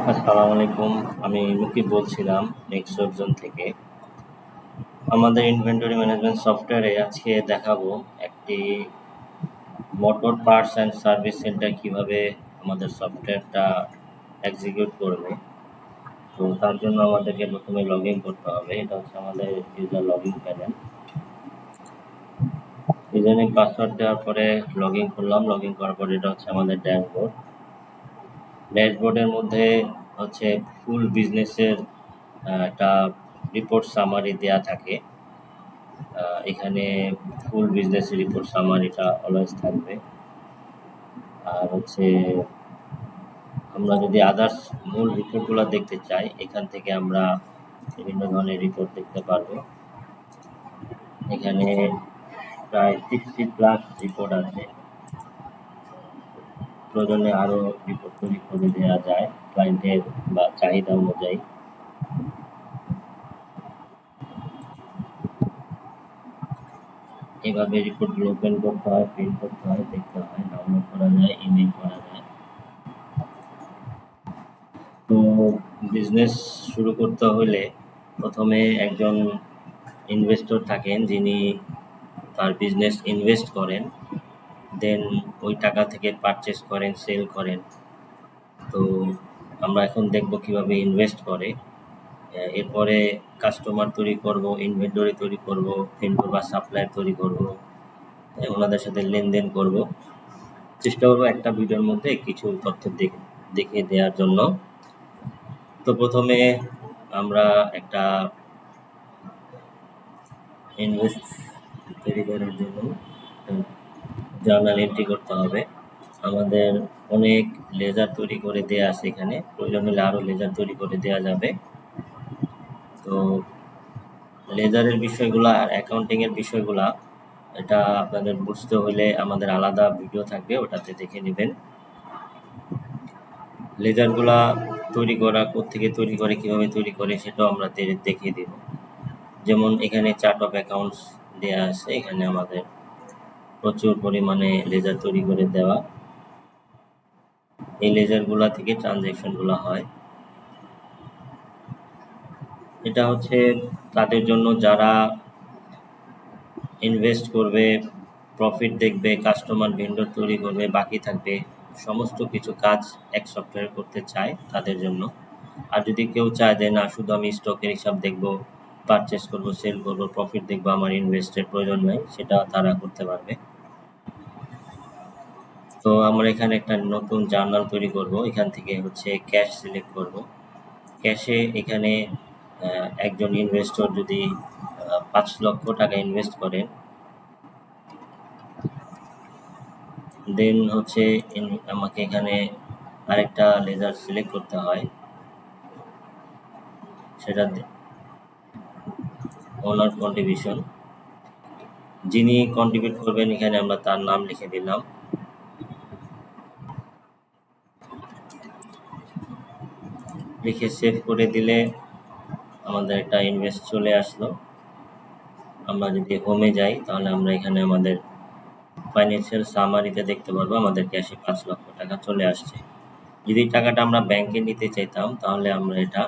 আসসালামু আলাইকুম। আমি মুকিব বলছিলাম নেক্সট জোন থেকে। আমাদের ইনভেন্টরি ম্যানেজমেন্ট সফটওয়্যারে আজকে দেখাবো একটি motor parts and service centre কিভাবে আমাদের সফটওয়্যারটা এক্সিকিউট করবে। তো তার জন্য আমাদেরকে প্রথমে লগ ইন করতে হবে। এটা হচ্ছে আমাদের user log in panel. Username password দেওয়ার পরে লগ ইন করলাম। লগ ইন করার পরে এটা হচ্ছে আমাদের ড্যাশবোর্ড। ড্যাশবোর্ডের মধ্যে হচ্ছে ফুল বিজনেসের একটা রিপোর্ট সামারি দেয়া থাকে। এখানে ফুল বিজনেস রিপোর্ট সামারিটা অলওয়েজ থাকবে। আর হচ্ছে আমরা যদি আদার্স মূল রিপোর্টগুলো দেখতে চাই, এখান থেকে আমরা বিভিন্ন ধরনের রিপোর্ট দেখতে পারবো। এখানে প্রায় 60+ রিপোর্ট আছে। প্রয়োজনে আরও রিপোর্ট তৈরি করে দেওয়া যায় ক্লায়েন্টের বা চাহিদা অনুযায়ী। এভাবে রিপোর্টগুলো ওপেন করতে হয়, প্রিন্ট করতে হয়, দেখতে হয়, ডাউনলোড করা যায়, ইমেল করা যায়। তো বিজনেস শুরু করতে হলে প্রথমে একজন ইনভেস্টর থাকেন যিনি তার বিজনেস ইনভেস্ট করেন, দেন ওই টাকা থেকে পারচেস করেন, সেল করেন। তো আমরা এখন দেখব কিভাবে ইনভেস্ট করে। এরপরে কাস্টমার তৈরি করব, ইনভেন্টরি তৈরি করব, ভেন্ডর বা সাপ্লায়ার তৈরি করব, ওনাদের সাথে লেনদেন করব। চেষ্টা করবো একটা ভিডিওর মধ্যে কিছু তথ্য দেখিয়ে দেওয়ার জন্য। তো প্রথমে আমরা একটা ইনভেস্ট তৈরি করার জন্য জার্নাল এন্ট্রি করতে হবে। আমাদের অনেক লেজার তৈরি করে দেওয়া আছে এখানে, প্রয়োজন হলে আরও লেজার তৈরি করে দেওয়া যাবে। তো লেজারের বিষয়গুলা আর অ্যাকাউন্টিংয়ের বিষয়গুলা এটা আপনাদের বুঝতে হলে আমাদের আলাদা ভিডিও থাকবে, ওটাতে দেখে নেবেন। লেজারগুলা তৈরি করা, কোত্থেকে তৈরি করে, কিভাবে তৈরি করে সেটাও আমরা দেখিয়ে দেব। যেমন এখানে চার্ট অফ অ্যাকাউন্টস দেওয়া আছে, এখানে আমাদের প্রচুর পরিমাণে লেজার তৈরি করে দেওয়া। এই লেজারগুলা থেকে ট্রানজ্যাকশনগুলো হয়। এটা হচ্ছে তাদের জন্য যারা ইনভেস্ট করবে, প্রফিট দেখবে, কাস্টমার ভেন্ডর তৈরি করবে, বাকি থাকবে, সমস্ত কিছু কাজ এক সফটওয়্যার করতে চায় তাদের জন্য। আর যদি কেউ চায় যে না, শুধু আমি স্টকের হিসাব দেখব, পারচেস করব, সেল করব, প্রফিট দেখব, আমার ইনভেস্টের প্রয়োজন নেই, সেটা তারা করতে পারবে। তো আমরা এখানে একটা নতুন জার্নাল তৈরি করব। এখান থেকে হচ্ছে ক্যাশ সিলেক্ট করব। ক্যাশে এখানে একজন ইনভেস্টর যদি 5 লক্ষ টাকা ইনভেস্ট করেন, দেন হচ্ছে আমাকে এখানে আরেকটা লেজার সিলেক্ট করতে হয়। সেটা ওনার কন্ট্রিবিউশন, যিনি কন্ট্রিবিউট করবেন এখানে আমরা তার নাম লিখে দিলাম। লিখে সেভ করে দিলে আমাদের একটা ইনভেস্ট চলে আসলো। আমরা যদি হোমে যাই তাহলে আমরা এখানে আমাদের ফাইন্যান্সিয়াল সামারিতে দেখতে পারবো আমাদের ক্যাশে 5 লক্ষ টাকা চলে আসছে। যদি টাকাটা আমরা ব্যাংকে নিতে চাইতাম তাহলে আমরা এটা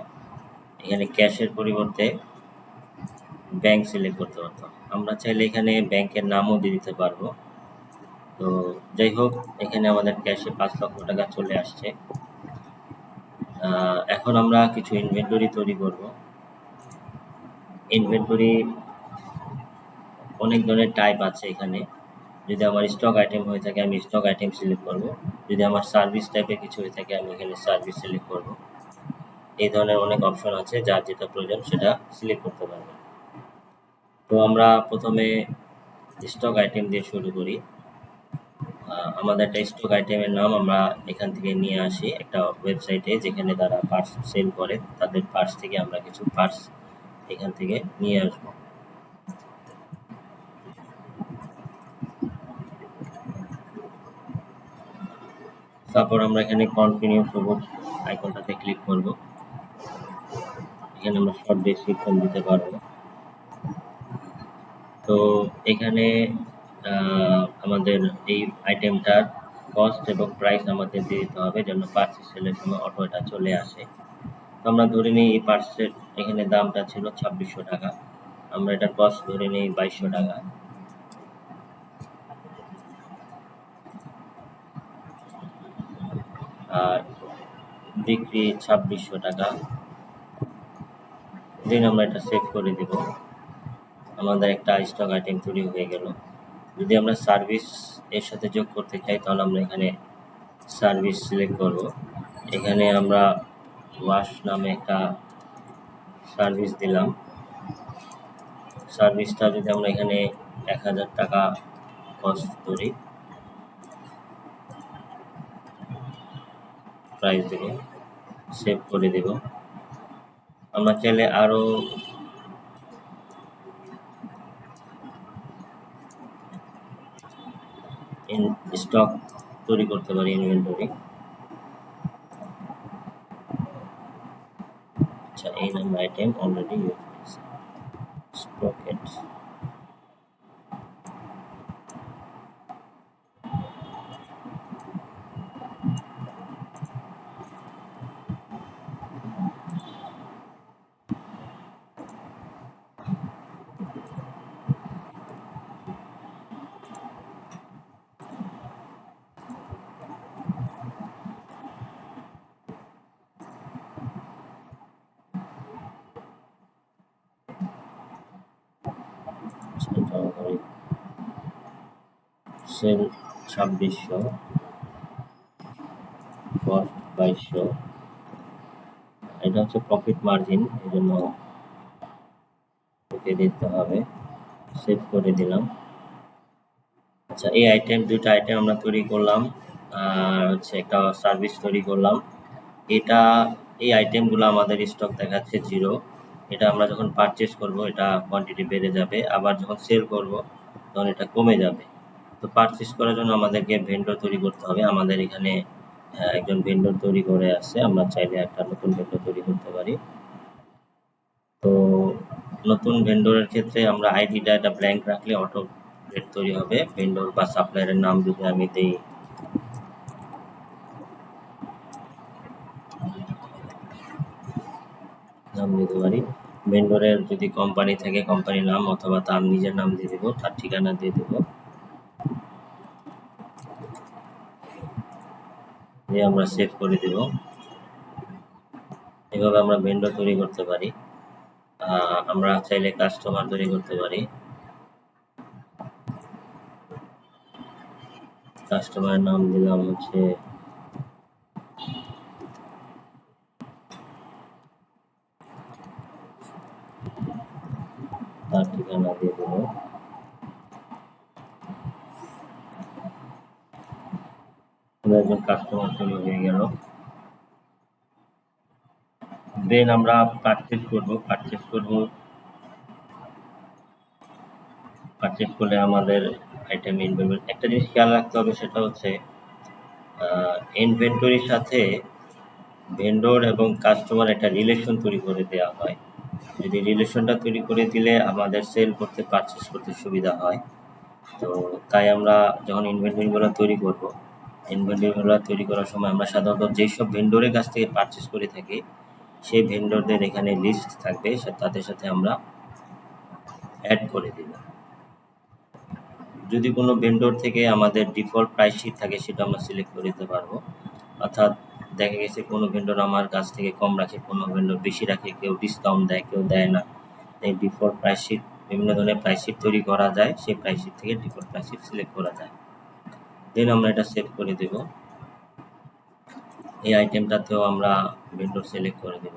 এখানে ক্যাশের পরিবর্তে ব্যাংক সিলেক্ট করতে পারতাম। আমরা চাইলে এখানে ব্যাংকের নামও দিয়ে দিতে পারবো। তো যাই হোক, এখানে আমাদের ক্যাশে 5 লক্ষ টাকা চলে আসছে। এখন আমরা কিছু ইনভেন্টরি তৈরি করব। ইনভেন্টরি অনেক ধরনের টাইপ আছে এখানে। যদি আমার স্টক আইটেম হয়ে থাকে আমি স্টক আইটেম সিলেক্ট করব। যদি আমার সার্ভিস টাইপের কিছু হয়ে থাকে আমি এখানে সার্ভিস সিলেক্ট করব। এই ধরনের অনেক অপশন আছে, যার যেটা প্রয়োজন সেটা সিলেক্ট করতে পারবেন। তো আমরা প্রথমে স্টক আইটেম দিয়ে শুরু করি। আমাদের একটা স্টক আইটেমের নাম আমরা এখান থেকে নিয়ে আসি একটা ওয়েবসাইটে, যেখানে তারা পার্টস সেল করে, তাদের পার্টস থেকে আমরা কিছু পার্টস এখান থেকে নিয়ে আসবো। তারপর আমরা এখানে কন্টিনিউ সবুজ আইকনটাতে ক্লিক করব। এখানে আমরা শর্ট ডেসক্রিপশন দিতে পারবো। তো এখানে আমাদের এই আইটেমটার কস্ট এবং প্রাইস আমাদের দিয়ে দিতে হবে যেন পার্সেল সেলের সময় অটো এটা চলে আসে। তো আমরা ধরে নিই এই পার্সেল এখানে দামটা ছিল 2600 টাকা, আমরা এটার কস্ট ধরে নিই 2200 টাকা। আর বিক্রি 2600 টাকা। দেন আমরা এটা সেভ করে দিব। আমাদের একটা স্টক আইটেম তৈরি হয়ে গেল। যদি আমরা সার্ভিস এর সাথে যোগ করতে চাই তাহলে আমরা এখানে সার্ভিস সিলেক্ট করব। এখানে আমরা ওয়াশ নামে একটা সার্ভিস দিলাম। সার্ভিসটা যদি আমরা এখানে 1000 টাকা কস্ট ধরি, প্রাইস দেব, সেভ করে দেব। আমরা চাইলে আরো স্টক তৈরি করতে পারি, ইনভেন্টরি। আচ্ছা, এই নাম্বার আইটেম অলরেডি ইউজ করেছি, স্টকেট। সেল 2600, কস্ট 2200, এটা হচ্ছে প্রফিট মার্জিন, এই জন্য ওকে দিতে হবে। সেভ করে দিলাম। আচ্ছা, এই দুইটা আইটেম আমরা তৈরি করলাম, আর হচ্ছে একটা সার্ভিস তৈরি করলাম। এই আইটেমগুলো আমাদের স্টক দেখাচ্ছে 0। এটা আমরা যখন পারচেজ করব এটা কোয়ান্টিটি বেড়ে যাবে, আবার যখন সেল করব তখন এটা কমে যাবে। তো পারচেজ করার জন্য আমাদেরকে ভেন্ডর তৈরি করতে হবে। আমাদের এখানে একজন ভেন্ডর তৈরি করে আছে, আমরা চাইলে একটা নতুন ভেন্ডর তৈরি করতে পারি। তো নতুন ভেন্ডরের ক্ষেত্রে আমরা আইডিটা একটা ব্ল্যাঙ্ক রাখলে অটো তৈরি হবে। ভেন্ডর বা সাপ্লায়ারের নাম যদি আমি দিই, নাম দিতে পারি। ভেন্ডরের যদি কোম্পানি থাকে কোম্পানির নাম, অথবা তার নিজের নাম দিয়ে দেবো, তার ঠিকানা দিয়ে দেবো, দিয়ে আমরা সেভ করে দেব। এভাবে আমরা ভেন্ডর তৈরি করতে পারি। আমরা চাইলে কাস্টমার তৈরি করতে পারি। কাস্টমারের নাম দিলাম হচ্ছে তার ঠিকানা দিয়ে দেবো। একজন কাস্টমার তৈরি হয়ে গেল। দেন আমরা পারচেজ করলে আমাদের আইটেম ইনভেন্টরি, একটা জিনিস খেয়াল রাখতে হবে, সেটা হচ্ছে ইনভেন্টরির সাথে ভেন্ডর এবং কাস্টমার একটা রিলেশন তৈরি করে দেওয়া হয়। যদি রিলেশনটা তৈরি করে দিলে আমাদের সেল করতে, পারচেস করতে সুবিধা হয়। তো তাই আমরা যখন ইনভেন্টরিগুলো তৈরি করার সময় আমরা সাধারণত যেসব ভেন্ডরের কাছ থেকে পারচেস করে থাকি সেই ভেন্ডরদের এখানে লিস্ট থাকবে, তাদের সাথে আমরা অ্যাড করে দিব। যদি কোনো ভেন্ডর থেকে আমাদের ডিফল্ট প্রাইস শিট থাকে সেটা আমরা সিলেক্ট করে দিতে পারবো। অর্থাৎ দেখা গেছে কোনো ভেন্ডর আমার কাছ থেকে কম রাখে, কোনো ভেন্ডর বেশি রাখে, কেউ ডিসকাউন্ট দেয়, কেউ দেয় না। এই ডিফল্ট প্রাইস শিট, বিভিন্ন ধরনের প্রাইস শিট তৈরি করা যায়, সেই প্রাইস শিট থেকে ডিফল্ট প্রাইস শিট সিলেক্ট করা যায়। দেন আমরা এটা সেভ করে দেব। এই আইটেমটাতেও আমরা ভেন্ডর সিলেক্ট করে দেব।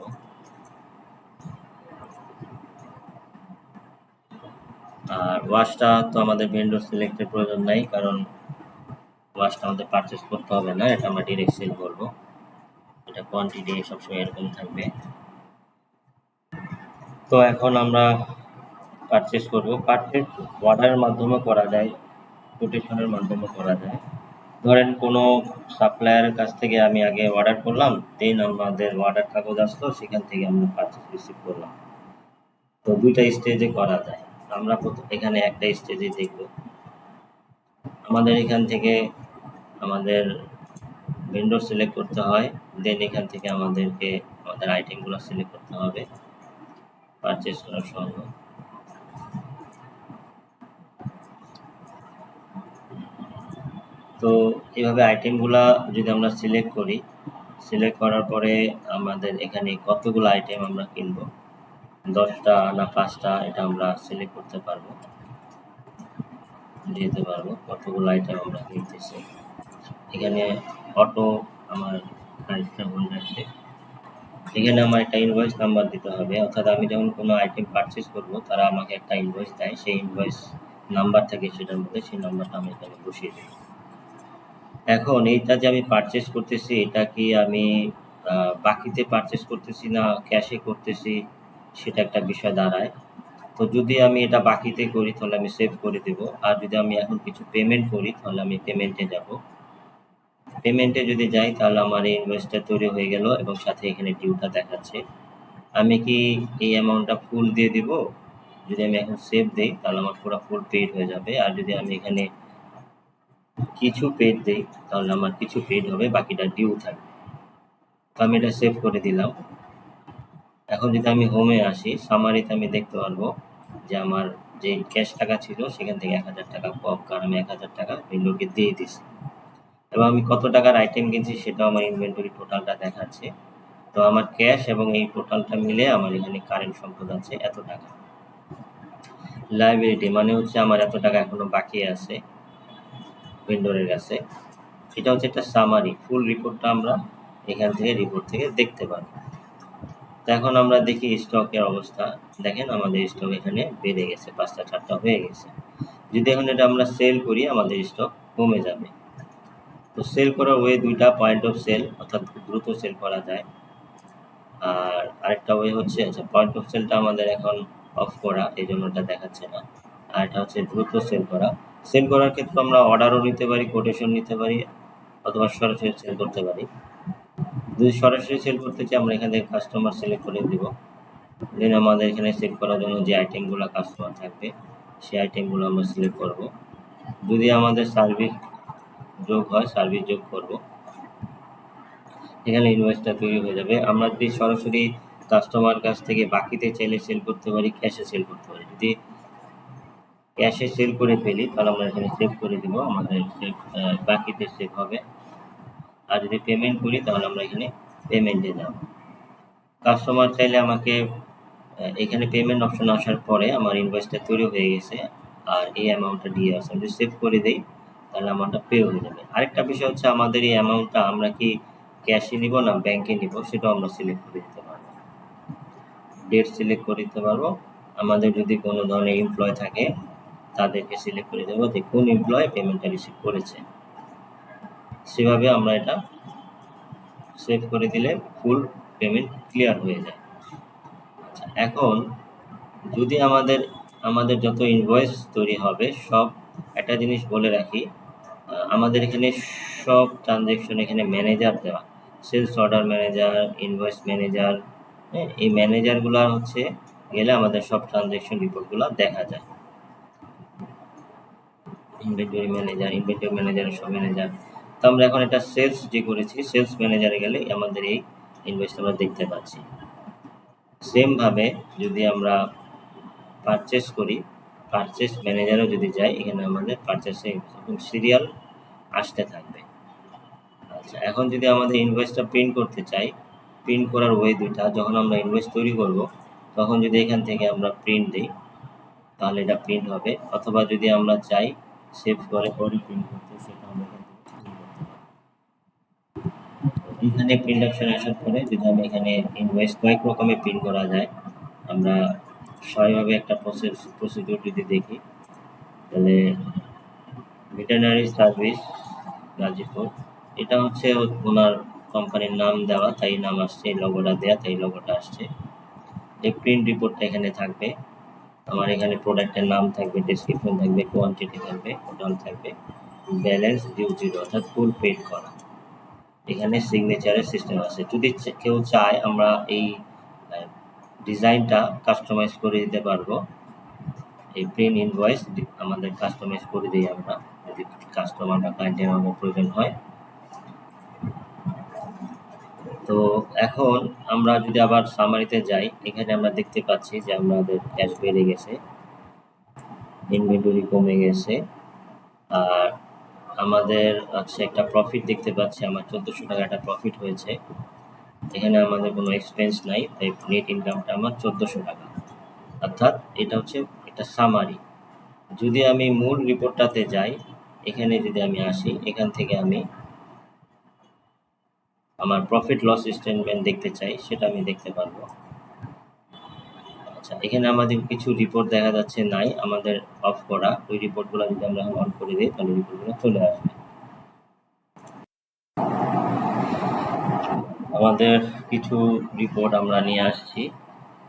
আর ওয়াশটা তো আমাদের ভেন্ডর সিলেক্টের প্রয়োজন নাই, কারণ ওয়াশটা আমাদের পারচেস করতে হবে না, এটা আমরা ডিরেক্ট সেল করব। এটা কোয়ান্টিটি সবসময় এরকম থাকবে। তো এখন আমরা পারচেস করব। পারচেস অর্ডারের মাধ্যমে করা যায়, কোটেশনের মাধ্যমে করা যায়। ধরেন কোনো সাপ্লায়ারের কাছ থেকে আমি আগে অর্ডার করলাম, দেন আমাদের অর্ডার কাগজ আসলো, সেখান থেকে আমরা পারচেস রিসিভ করলাম। তো দুইটা স্টেজে করা যায়। আমরা এখানে একটা স্টেজে দেখব। আমাদের এখান থেকে আমাদের ভেন্ডর সিলেক্ট করতে হয়, দেন এখান থেকে আমাদেরকে আমাদের আইটেমগুলো সিলেক্ট করতে হবে পারচেস করার সময়। তো এভাবে আইটেমগুলা যদি আমরা সিলেক্ট করি, সিলেক্ট করার পরে আমাদের এখানে কতগুলো আইটেম আমরা কিনবো, 10টা না 5টা, এটা আমরা সিলেক্ট করতে পারবো, দিতে পারবো কতগুলো আইটেম আমরা কিনতেছি। এখানে অটো আমার প্রাইসটা বলে রাখছে। এখানে আমার একটা ইনভয়েস নাম্বার দিতে হবে, অর্থাৎ আমি যখন কোনো আইটেম পারচেস করব তারা আমাকে একটা ইনভয়েস দেয়, সেই ইনভয়েস নাম্বার থাকে সেটার মধ্যে, সেই নাম্বারটা আমি এখানে বসিয়ে দিই। এখন এইটা যে আমি পারচেস করতেছি, এটা কি আমি বাকিতে পারচেস করতেছি না ক্যাশে করতেছি, সেটা একটা বিষয় দাঁড়ায়। তো যদি আমি এটা বাকিতে করি তাহলে আমি সেভ করে দেব, আর যদি আমি এখন কিছু পেমেন্ট করি তাহলে আমি পেমেন্টে যাব। পেমেন্টে যদি যাই তাহলে আমার এই ইনভয়েসটা তৈরি হয়ে গেল এবং সাথে এখানে ডিউটা দেখাচ্ছে। আমি কি এই অ্যামাউন্টটা ফুল দিয়ে দিব? যদি আমি এখন সেভ দেই তাহলে আমার পুরো ফুল পেইড হয়ে যাবে, আর যদি আমি এখানে কিছু পেইড দেই তাহলে আমার কিছু পেইড হবে, বাকিটা ডিউ থাকবে। তো আমি এটা সেভ করে দিলাম। এখন যদি আমি হোমে আসি, সামারিতে আমি দেখতে পারবো যে আমার যে ক্যাশ টাকা ছিল সেখান থেকে 1000 টাকা কম, কারণ আমি 1000 টাকা ভেন্ডরকে দিয়ে দিছি। এবং আমি কত টাকার আইটেম কিনছি সেটাও আমার ইনভেন্টরি টোটালটা দেখাচ্ছে। তো আমার ক্যাশ এবং এই টোটালটা মিলে আমার এখানে কারেন্ট সম্পদ আছে এত টাকা। লায়াবিলিটি মানে হচ্ছে আমার এত টাকা এখনো বাকি আছে ভেন্ডরের কাছে। এটা হচ্ছে একটা সামারি, ফুল রিপোর্টটা আমরা এখান থেকে রিপোর্ট থেকে দেখতে পারি। তো এখন আমরা দেখি স্টকের অবস্থা। দেখেন আমাদের স্টক এখানে বেড়ে গেছে, 5টা 4টা হয়ে গেছে। যদি এখন এটা আমরা সেল করি আমাদের স্টক কমে যাবে। তো সেল করার ওয়ে দুইটা, পয়েন্ট অফ সেল অর্থাৎ খুব দ্রুত সেল করা যায়, আর আরেকটা ওয়ে হচ্ছে পয়েন্ট অফ সেলটা আমাদের এখন অফ করা, এই জন্য এটা দেখাচ্ছে না। আর এটা হচ্ছে দ্রুত সেল করা। সেল করার ক্ষেত্রে আমরা অর্ডারও নিতে পারি, কোটেশন নিতে পারি, অথবা সরাসরি সেল করতে পারি। যদি সরাসরি সেল করতে চাই আমরা এখান থেকে কাস্টমার সিলেক্ট করে দিব, দেন আমাদের এখানে সেল করার জন্য যে আইটেমগুলো কাস্টমার থাকবে সেই আইটেমগুলো আমরা সিলেক্ট করব। যদি আমাদের সার্ভিস যোগ হয় সার্ভিস যোগ করব, এখানে ইনভয়েসটা তৈরি হয়ে যাবে। আমরা যদি সরাসরি কাস্টমার কাছ থেকে বাকিতে চাইলে সেল করতে পারি, ক্যাশে সেল করতে পারি। যদি ক্যাশে সেল করে ফেলি তাহলে আমরা এখানে সেভ করে দিব, আমাদের সেভ বাকিতে সেভ হবে। আর যদি পেমেন্ট করি তাহলে আমরা এখানে পেমেন্টে যাব। কাস্টমার চাইলে আমাকে এখানে পেমেন্ট অপশন আসার পরে আমার ইনভয়েসটা তৈরি হয়ে গেছে আর এই অ্যামাউন্টটা দিয়ে আসে, যদি সেভ করে দেই তাহলে অ্যামাউন্টটা পে হয়ে যাবে। আরেকটা বিষয় হচ্ছে আমাদের এই অ্যামাউন্টটা আমরা কি ক্যাশে নিব না ব্যাংকে নিব সেটাও আমরা সিলেক্ট করে দিতে পারবো, ডেট সিলেক্ট করে দিতে পারবো। আমাদের যদি কোনো ধরনের এমপ্লয় থাকে তাদেরকে সিলেক্ট করে দেবো যে কোন এমপ্লয় পেমেন্টটা রিসিভ করেছে, সেভাবে আমরা এটা সেভ করে দিলে ফুল পেমেন্ট ক্লিয়ার হয়ে যায়। আচ্ছা, এখন যদি আমাদের যত ইনভয়েস তৈরি হবে সব, একটা জিনিস বলে রাখি, আমাদের এখানে সব ট্রানজ্যাকশন এখানে ম্যানেজার দেওয়া, sales order manager, invoice manager, এই ম্যানেজারগুলো হচ্ছে গেলে আমাদের সব ট্রানজ্যাকশন রিপোর্টগুলো দেখা যায়। ইনভেন্টরি ম্যানেজারের সব ম্যানেজার। তো আমরা এখন এটা সেলস যে করেছি সেলস ম্যানেজারে গেলে আমাদের এই ইনভয়েসটা আমরা দেখতে পাচ্ছি। সেমভাবে যদি আমরা পারচেস করি, পারচেস ম্যানেজারও যদি যাই এখানে আমাদের পারচেসিং সিরিয়াল আসতে থাকবে। আচ্ছা, এখন যদি আমাদের ইনভয়েসটা প্রিন্ট করতে চাই, প্রিন্ট করার ওয়ে দুইটা, যখন আমরা ইনভয়েস তৈরি করব তখন যদি এখান থেকে আমরা প্রিন্ট দিই তাহলে এটা প্রিন্ট হবে, অথবা যদি আমরা চাই সেভ করে পরে প্রিন্ট করতে সেটা আমরা এখান থেকে প্রিন্ট করতে পারি। এখানে প্রিন্ট অপশন আসার পরে যদি আমি এখানে ইনভয়েস কয়েক রকমের প্রিন্ট করা যায়, আমরা স্বয়ংভাবে একটা প্রসিডিউর যদি দেখি তাহলে ভেটেরিনারি সার্ভিস গাজীপুর, এটা হচ্ছে ওনার কোম্পানির নাম দেওয়া তাই নাম আসছে, লোগোটা দেওয়া তাই লোগোটা আসছে। এই প্রিন্ট রিপোর্টটা এখানে থাকবে, আমার এখানে প্রোডাক্টের নাম থাকবে, ডেসক্রিপশন থাকবে, কোয়ান্টিটি থাকবে, টোটাল থাকবে, ব্যালেন্স ডিউ 0 অর্থাৎ ফুল পেড করা। এখানে সিগনেচারের সিস্টেম আছে, যদি কেউ চায় আমরা এই ডিজাইনটা কাস্টমাইজ করে দিতে পারবো। এই প্রিন্ট ইনভয়েস আমাদের কাস্টমাইজ করে দিই আমরা, যদি কাস্টমার বা ক্লায়েন্টের আমাদের প্রয়োজন হয়। তো এখন আমরা যদি আবার সামারিতে যাই, এখানে আমরা দেখতে পাচ্ছি যে আমাদের ক্যাশ বেড়ে গেছে, ইনভেন্টরি কমে গেছে, আর আমাদের একটা প্রফিট দেখতে পাচ্ছি। আমার ১৪০০ টাকা একটা প্রফিট হয়েছে। এখানে আমাদের কোনো এক্সপেন্স নাই, তাই নেট ইনকামটা আমার ১৪০০ টাকা। অর্থাৎ এটা হচ্ছে একটা সামারি। যদি আমি মূল রিপোর্টটাতে যাই, এখানে যদি আমি আসি, এখান থেকে আমি আমার প্রফিট লস স্টেটমেন্ট দেখতে চাই, সেটা আমি দেখতে পারবো। আচ্ছা, এখানে আমাদের কিছু রিপোর্ট দেখা যাচ্ছে নাই, আমাদের অফ করা। ওই রিপোর্টগুলো যদি আমরা অন করে দিই, তাহলে রিপোর্টগুলো চলে আসবে। আমাদের কিছু রিপোর্ট আমরা নিয়ে আসছি।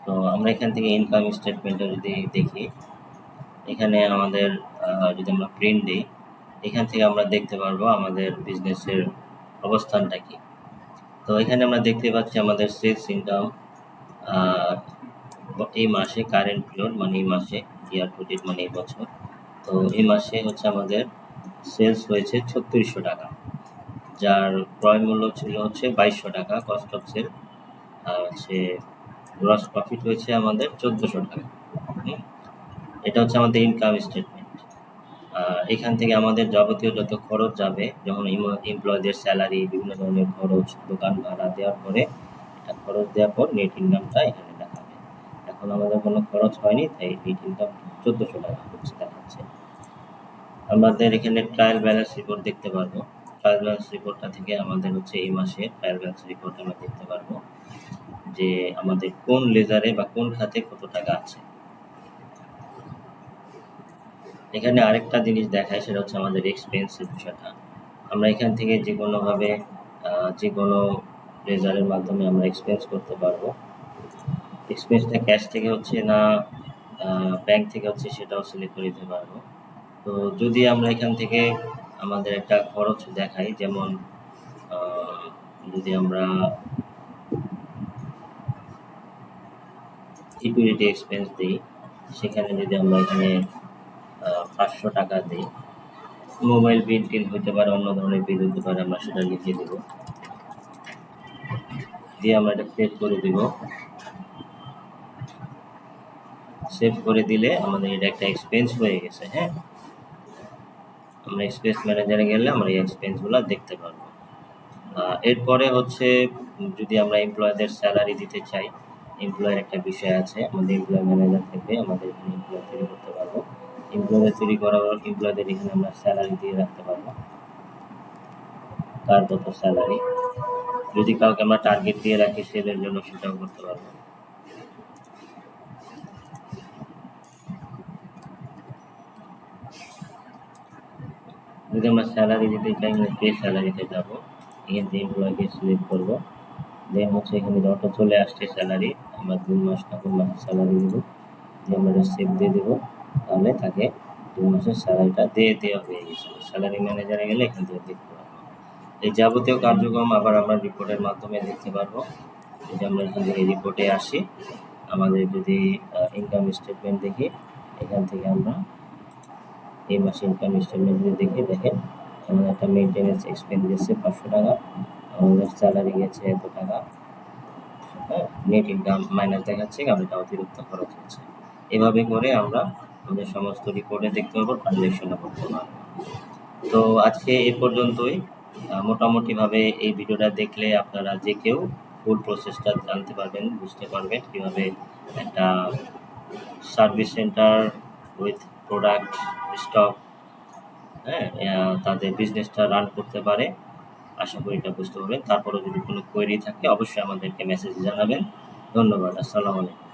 তো আমরা এখান থেকে ইনকাম স্টেটমেন্টটা যদি দেখি, এখানে আমাদের যদি আমরা প্রিন্ট দিই, এখান থেকে আমরা দেখতে পারবো আমাদের বিজনেসের অবস্থানটা কি। তো এখানে আমরা দেখতে পাচ্ছি আমাদের সেলস ইনকাম এই মাসে, কারেন্ট পিরিয়ড মানে এই মাসে, ইয়ার টু ডেট মানে এই বছর। তো এই মাসে হচ্ছে আমাদের সেলস হয়েছে ৩৬০০ টাকা, যার ক্রয় মূল্য ছিল হচ্ছে ২২০০ টাকা কস্ট অফ সেল, আর হচ্ছে গ্রস প্রফিট হয়েছে আমাদের ১৪০০ টাকা। এটা হচ্ছে আমাদের ইনকাম স্টেটমেন্ট। এখান থেকে আমাদের যাবতীয় যত খরচ যাবে, যখন এমপ্লয়ীদের স্যালারি, বিভিন্ন ধরনের খরচ, দোকান ভাড়া দেওয়ার পরে, এটা খরচ দেওয়ার পর নেট ইনকামটা এখানে দেখাবে। এখন আমাদের কোনো খরচ হয়নি, তাই নেট ইনকাম ১৪০০ টাকা হচ্ছে দেখাচ্ছে। আমাদের এখানে ট্রায়াল ব্যালেন্স রিপোর্ট দেখতে পারবো। ট্রায়াল ব্যালেন্স রিপোর্টটা থেকে আমাদের হচ্ছে এই মাসে ট্রায়াল ব্যালেন্স রিপোর্ট আমরা দেখতে পারবো যে আমাদের কোন লেজারে বা কোন খাতে কত টাকা আছে। এখানে আরেকটা জিনিস দেখায়, সেটা হচ্ছে আমাদের এক্সপেন্সের বিষয়টা। আমরা এখান থেকে যে কোনোভাবে যে কোনো লেজারের মাধ্যমে আমরা এক্সপেন্স করতে পারবো। এক্সপেন্সটা ক্যাশ থেকে হচ্ছে না ব্যাংক থেকে হচ্ছে, সেটাও সিলেক্ট করে দিতে পারবো। তো যদি আমরা এখান থেকে আমাদের একটা খরচ দেখাই, যেমন যদি আমরা ইউটিলিটি এক্সপেন্স দিই, সেখানে যদি আমরা এখানে ৫০০ টাকা দিই, মোবাইল বিল টিল হতে পারে, অন্য ধরনের বিল হতে পারে, আমরা সেটা লিখে দেব, দিয়ে আমরা এটা সেভ করে দিব। সেভ করে দিলে আমাদের এটা একটা এক্সপেন্স হয়ে গেছে। হ্যাঁ, আমরা এক্সপেন্স ম্যানেজারে গেলে আমরা এই এক্সপেন্সগুলো দেখতে পারবো। এরপরে হচ্ছে যদি আমরা এমপ্লয়ীদের স্যালারি দিতে চাই, এমপ্লয়ের একটা বিষয় আছে। আমাদের এমপ্লয় ম্যানেজার থেকে আমাদের এখানে এমপ্লয় তৈরি করতে পারবো। এমপ্লয়দের তৈরি করার পর এমপ্লয়দের এখানে আমরা স্যালারি দিয়ে রাখতে পারবো, তার কত স্যালারি। যদি কাউকে আমরা টার্গেট দিয়ে রাখি সেলের জন্য, সেটাও করতে পারবো। যদি আমরা স্যালারি দিতে চাই, পে স্যালারিতে যাবো, এখান থেকে এমপ্লয়কে সিলেক্ট করবো, দেন হচ্ছে এখানে যত চলে আসছে স্যালারি, আমরা ২ মাস না কোন মাসের স্যালারি দেবো, দিয়ে আমরা সেভ দিয়ে দেবো, তাহলে তাকে ২ মাসের স্যালারিটা দিয়ে দেওয়া হয়ে গেছে। স্যালারি ম্যানেজারে গেলে এখান থেকে দেখতে পারবো। এই যাবতীয় কার্যক্রম আবার আমরা রিপোর্টের মাধ্যমে দেখতে পারবো। যদি আমরা এখান থেকে রিপোর্টে আসি, আমাদের যদি ইনকাম স্টেটমেন্ট দেখি, এখান থেকে আমরা এই মাসে ইনকাম স্টেটমেন্ট যদি দেখি, দেখেন আমাদের একটা মেনটেন্যান্স এক্সপেন্স গেছে ৫০০ টাকা, আমাদের স্যালারি গেছে এত টাকা, হ্যাঁ, নেট ইনকাম মাইনাস দেখাচ্ছে, কারণ এটা অতিরিক্ত খরচ হচ্ছে। এভাবে করে আমরা আমাদের সমস্ত রিপোর্টে দেখতে পারবো, ট্রানজ্যাকশনও করতে পারবো। তো আজকে এ পর্যন্তই। মোটামুটিভাবে এই ভিডিওটা দেখলে আপনারা যে কেউ ফুল প্রসেসটা জানতে পারবেন, বুঝতে পারবেন কীভাবে একটা service centre with product stock, হ্যাঁ, তাদের বিজনেসটা রান করতে পারে। আশা করি এটা বুঝতে পারবেন। তারপরেও যদি কোনো কোয়েরি থাকে, অবশ্যই আমাদেরকে মেসেজ জানাবেন। ধন্যবাদ। আসসালামু আলাইকুম।